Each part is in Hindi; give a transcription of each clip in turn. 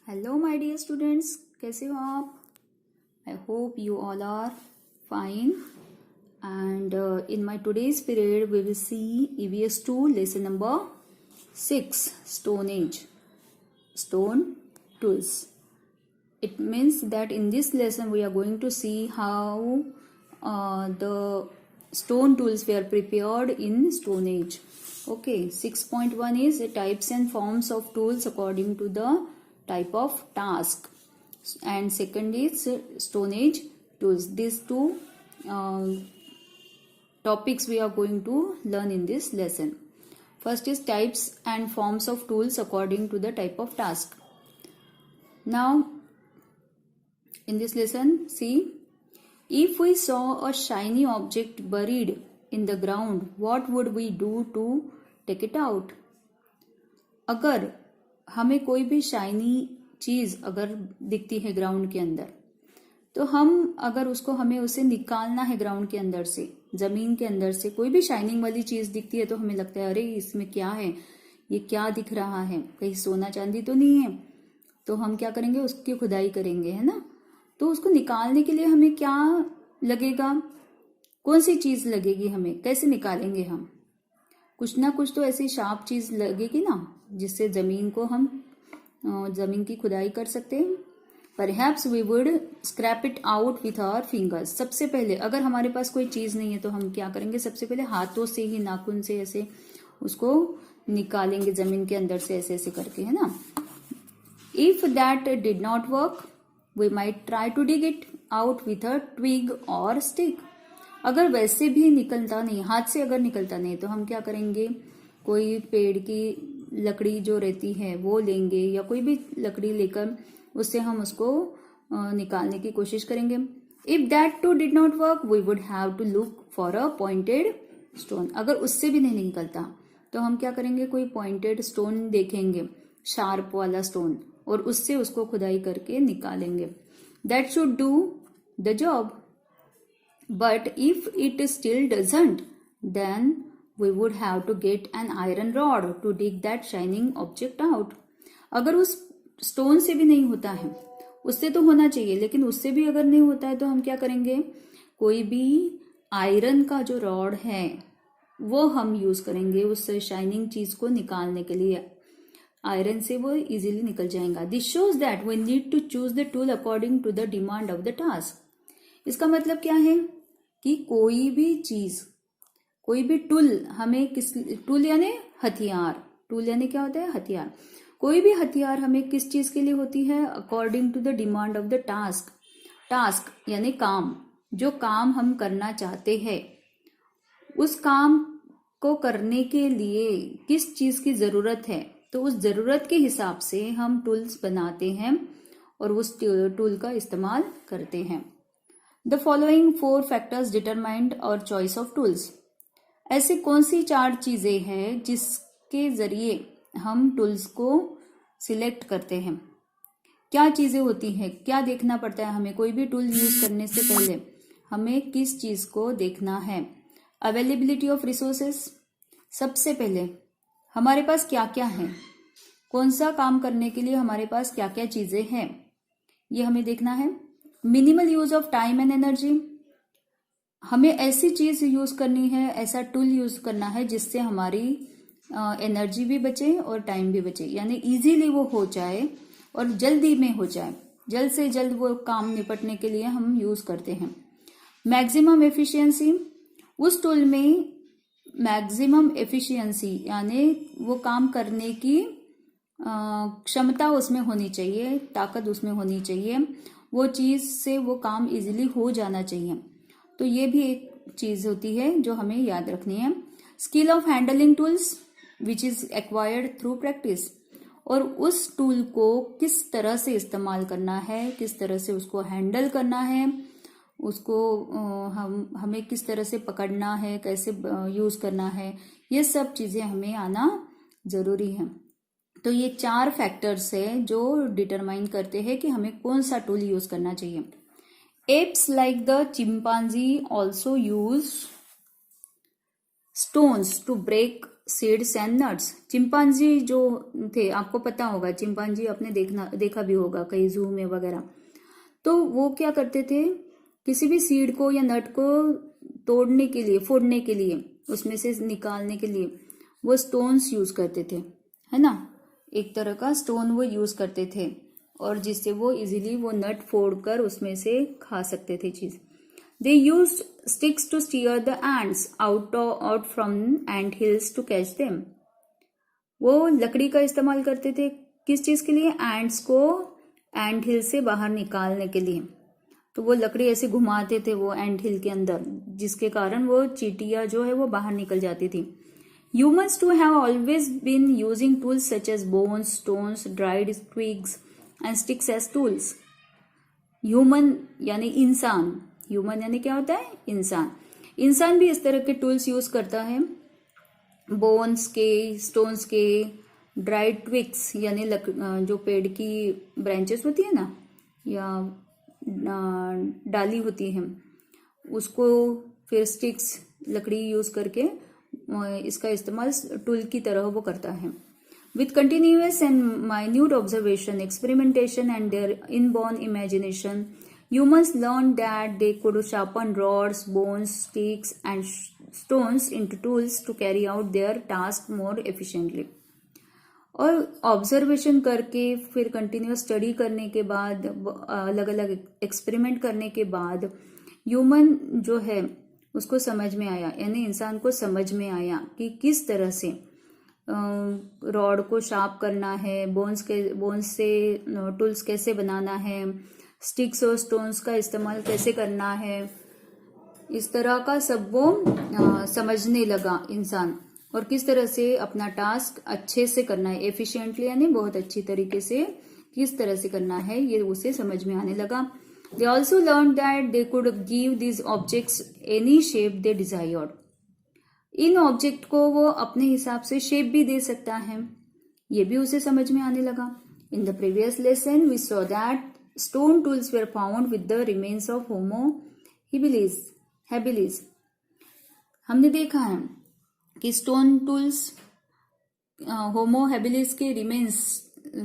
हेलो माय डियर स्टूडेंट्स, कैसे हो आप? I hope you all are fine and in my today's period we will see EVS 2 lesson number 6 Stone Age Stone Tools. It means that in this lesson we are going to see how the stone tools were prepared in Stone Age. Okay, 6.1 is types and forms of tools according to the type of task, and second is Stone Age tools. These two topics we are going to learn in this lesson. First is types and forms of tools according to the type of task. Now in this lesson, see, if we saw a shiny object buried in the ground, what would we do to take it out? अगर हमें कोई भी शाइनी चीज अगर दिखती है ग्राउंड के अंदर, तो हम अगर उसको हमें उसे निकालना है ग्राउंड के अंदर से, जमीन के अंदर से कोई भी शाइनिंग वाली चीज दिखती है तो हमें लगता है अरे इसमें क्या है, ये क्या दिख रहा है, कहीं सोना चांदी तो नहीं है। तो हम क्या करेंगे, उसकी खुदाई करेंगे, है ना। तो उसको निकालने के लिए हमें क्या लगेगा, कौन सी चीज लगेगी, हमें कैसे निकालेंगे हम? कुछ ना कुछ तो ऐसी शार्प चीज लगेगी ना, जिससे जमीन को हम जमीन की खुदाई कर सकते हैं। Perhaps we would scrape it out with our fingers. सबसे पहले अगर हमारे पास कोई चीज नहीं है तो हम क्या करेंगे, सबसे पहले हाथों से ही, नाखून से ऐसे उसको निकालेंगे जमीन के अंदर से, ऐसे ऐसे करके, है ना। If that did not work, we might try to dig it out with a twig or stick. अगर वैसे भी निकलता नहीं, हाथ से अगर निकलता नहीं, तो हम क्या करेंगे, कोई पेड़ की लकड़ी जो रहती है वो लेंगे, या कोई भी लकड़ी लेकर उससे हम उसको निकालने की कोशिश करेंगे। If that too did not work, we would have to look for a pointed stone. अगर उससे भी नहीं निकलता तो हम क्या करेंगे, कोई पॉइंटेड स्टोन देखेंगे, शार्प वाला स्टोन, और उससे उसको खुदाई करके निकालेंगे। That should do the job, but if it still doesn't, then we would have to get an iron rod to dig that shining object out. अगर उस स्टोन से भी नहीं होता है, उससे तो होना चाहिए, लेकिन उससे भी अगर नहीं होता है तो हम क्या करेंगे, कोई भी आयरन का जो रॉड है वो हम यूज करेंगे उस शाइनिंग चीज को निकालने के लिए। आयरन से वो इजीली निकल जाएगा। This shows that we need to choose the tool according to the demand of the task. इसका मतलब क्या है कि कोई भी चीज, कोई भी टूल हमें किस, टूल यानी हथियार, टूल यानी क्या होता है, हथियार। कोई भी हथियार हमें किस चीज के लिए होती है, according to the demand of the task. Task यानी काम, जो काम हम करना चाहते हैं, उस काम को करने के लिए किस चीज की जरूरत है, तो उस जरूरत के हिसाब से हम टूल्स बनाते हैं और उस टूल का इस्तेमाल करते हैं। द फॉलोइंग 4 फैक्टर्स डिटरमाइंड और चॉइस ऑफ टूल्स। ऐसी कौन सी 4 चीजें हैं जिसके जरिए हम टूल्स को सिलेक्ट करते हैं? क्या चीजें होती हैं, क्या देखना पड़ता है हमें कोई भी टूल यूज करने से पहले? हमें किस चीज को देखना है? अवेलेबिलिटी ऑफ रिसोर्सेस, सबसे पहले हमारे पास क्या क्या है, कौन सा काम करने के लिए हमारे पास क्या क्या चीजें हैं, ये हमें देखना है। Minimal use of time and energy, हमें ऐसी चीज यूज करनी है, ऐसा टूल यूज करना है जिससे हमारी एनर्जी भी बचे और टाइम भी बचे, यानी इजीली वो हो जाए और जल्दी में हो जाए, जल्द से जल्द वो काम निपटने के लिए हम यूज करते हैं। मैक्सिमम एफिशिएंसी, उस टूल में मैक्सिमम एफिशिएंसी यानी वो काम करने की क्षमता उसमें होनी चाहिए, ताकत उसमें होनी चाहिए, वो चीज से वो काम इजीली हो जाना चाहिए। तो ये भी एक चीज होती है जो हमें याद रखनी है। Skill of handling tools which is acquired through practice, और उस टूल को किस तरह से इस्तेमाल करना है, किस तरह से उसको हैंडल करना है, उसको हमें किस तरह से पकड़ना है, कैसे यूज करना है, ये सब चीजें हमें आना जरूरी है। तो ये 4 फैक्टर्स है जो डिटरमाइन करते हैं कि हमें कौन सा टूल यूज करना चाहिए। Apes like the chimpanzee also use stones to break seeds and nuts. Chimpanzee जो थे, आपको पता होगा, चिंपांजी आपने देखा भी होगा कहीं जू में वगैरह। तो वो क्या करते थे, किसी भी सीड को या नट को तोड़ने के लिए, फोड़ने के लिए, उसमें से निकालने के लिए वो स्टोन्स यूज करते थे, है ना। एक तरह का स्टोन वो यूज करते थे, और जिससे वो इजीली वो नट फोड़कर उसमें से खा सकते थे चीज। They used sticks to steer the ants out from ant hills to catch them. वो लकड़ी का इस्तेमाल करते थे किस चीज के लिए, एंट्स को एंट हिल से बाहर निकालने के लिए। तो वो लकड़ी ऐसे घुमाते थे वो एंट हिल के अंदर, जिसके कारण वो चींटियां जो है वो बाहर निकल जाती थी। Humans too have always been using tools such as bones, stones, dried twigs and sticks as tools. Human यानी इंसान, ह्यूमन यानी क्या होता है, इंसान। इंसान भी इस तरह के टूल्स यूज करता है, बोन्स के, स्टोन्स के, ड्राइड ट्विक्स यानी जो पेड़ की ब्रांचेस होती है ना, या डाली होती है, उसको फिर स्टिक्स, लकड़ी यूज करके इसका इस्तेमाल टूल की तरह वो करता है। With continuous and minute observation, experimentation and their inborn imagination, humans learned that they could sharpen rods, bones, sticks and stones into tools to carry out their task more efficiently. और ऑब्जर्वेशन करके, फिर कंटिन्यूस स्टडी करने के बाद, अलग अलग एक्सपेरिमेंट करने के बाद ह्यूमन जो है उसको समझ में आया, यानी इंसान को समझ में आया कि किस तरह से रॉड को शार्प करना है, बोन्स से टूल्स कैसे बनाना है, स्टिक्स और स्टोन्स का इस्तेमाल कैसे करना है। इस तरह का सब वो समझने लगा इंसान, और किस तरह से अपना टास्क अच्छे से करना है, एफिशिएंटली यानी बहुत अच्छी तरीके से किस तरह से करना है, ये उसे समझ में आने लगा। They also learned that they could give these objects any shape they desired. In object को वो अपने हिसाब से शेप भी दे सकता है, ये भी उसे समझ में आने लगा। In the previous lesson we saw that stone tools were found with the remains of Homo habilis. हमने देखा है कि स्टोन टूल्स होमो हैबिलिस के रिमेन्स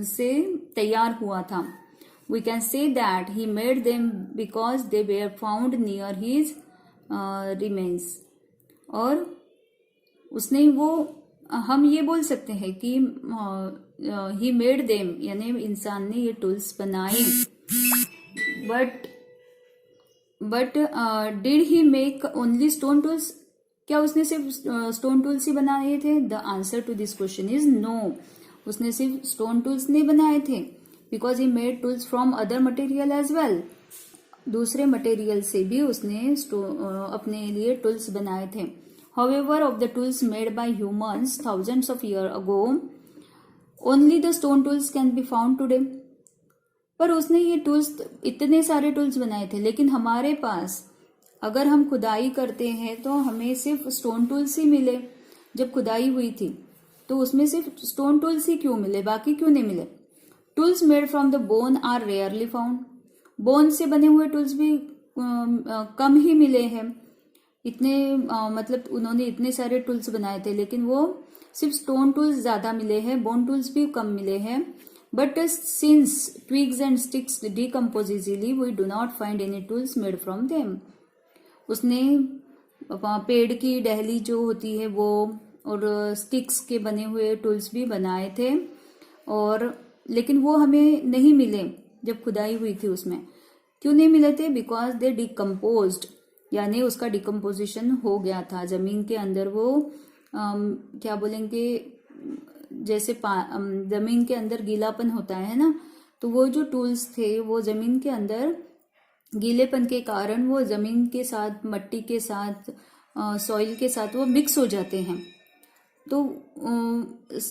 से तैयार हुआ था। We can say that he made them because they were found near his remains. और उसने वो, हम ये बोल सकते हैं कि ही मेड देम यानी इंसान ने ये टूल्स बनाए। But did he make only stone tools? क्या उसने सिर्फ स्टोन टूल्स ही बनाए थे? The answer to this question is no. उसने सिर्फ स्टोन टूल्स नहीं बनाए थे, because he made tools from other material as well. दूसरे मटेरियल से भी उसने अपने लिए टूल्स बनाए थे। However, of the tools made by humans thousands of years ago, only the stone tools can be found today. पर उसने ये टूल्स, इतने सारे टूल्स बनाए थे, लेकिन हमारे पास अगर हम खुदाई करते हैं तो हमें सिर्फ स्टोन टूल्स ही मिले। जब खुदाई हुई थी तो उसमें सिर्फ स्टोन टूल्स ही क्यों मिले, बाकी क्यों नहीं मिले? Tools made from the bone are rarely found. Bone से बने हुए टूल्स भी कम ही मिले हैं। इतने मतलब उन्होंने इतने सारे टूल्स बनाए थे, लेकिन वो सिर्फ स्टोन टूल्स ज्यादा मिले हैं, बोन टूल्स भी कम मिले हैं। But since twigs and sticks decompose easily, we do not find any tools made from them. उसने पेड़ की टहनी जो होती है वो, और स्टिक्स के बने हुए टूल्स भी बनाए थे, और लेकिन वो हमें नहीं मिले जब खुदाई हुई थी उसमें। क्यों नहीं मिले थे? बिकॉज दे डिकम्पोज्ड, यानी उसका डिकम्पोजिशन हो गया था जमीन के अंदर। वो क्या बोलेंगे, जैसे जमीन के अंदर गीलापन होता है ना, तो वो जो टूल्स थे वो जमीन के अंदर गीलेपन के कारण वो जमीन के साथ, मट्टी के साथ, सॉइल के साथ वो मिक्स हो जाते हैं। तो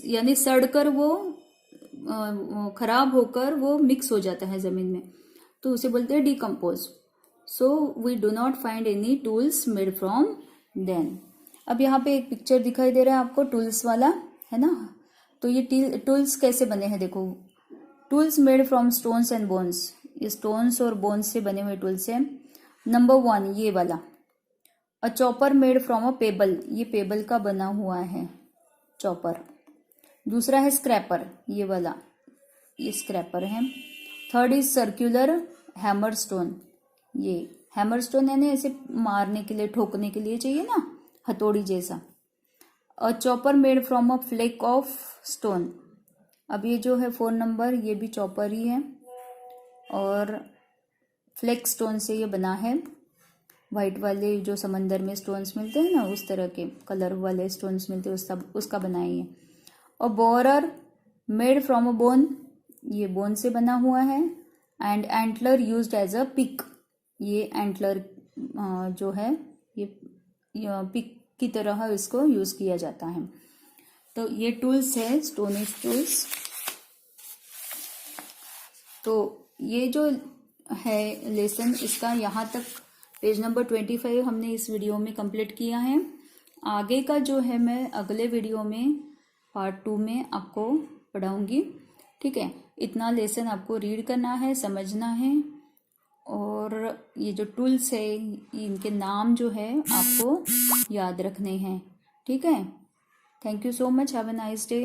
यानी सड़कर वो खराब होकर वो मिक्स हो जाता है जमीन में, तो उसे बोलते हैं decompose. So we do not find any tools made from them. अब यहाँ पे एक पिक्चर दिखाई दे रहा है आपको टूल्स वाला, है ना। तो ये टूल्स कैसे बने हैं देखो। Tools made from stones and bones, ये स्टोन्स और बोन्स से बने हुए टूल्स हैं। नंबर 1 ये वाला, अ chopper made from a payable, ये पेबल का बना हुआ है, चॉपर। दूसरा है स्क्रैपर, ये वाला, ये स्क्रैपर है। Third is circular hammer stone, ये हैमर स्टोन है ना, ऐसे मारने के लिए, ठोकने के लिए चाहिए ना, हथौड़ी जैसा। A chopper made from a flake of stone, अब ये जो है 4 नंबर, ये भी चॉपर ही है और फ्लेक स्टोन से ये बना है। वाइट वाले जो समंदर में स्टोन्स मिलते हैं ना, उस तरह के कलर वाले स्टोन्स मिलते हैं, उसका बना है ये। और borer made from a bone, ये बोन से बना हुआ है। And antler used as a pick, ये एंटलर जो है ये पिक की तरह इसको यूज किया जाता है। तो ये टूल्स है, स्टोन एज टूल्स। तो ये जो है लेसन, इसका यहाँ तक पेज नंबर 25 हमने इस वीडियो में कंप्लीट किया है। आगे का जो है मैं अगले वीडियो में पार्ट 2 में आपको पढ़ाऊंगी। ठीक है, इतना लेसन आपको रीड करना है, समझना है, और ये जो टूल्स है इनके नाम जो है आपको याद रखने हैं। ठीक है, thank you so much, have a nice day.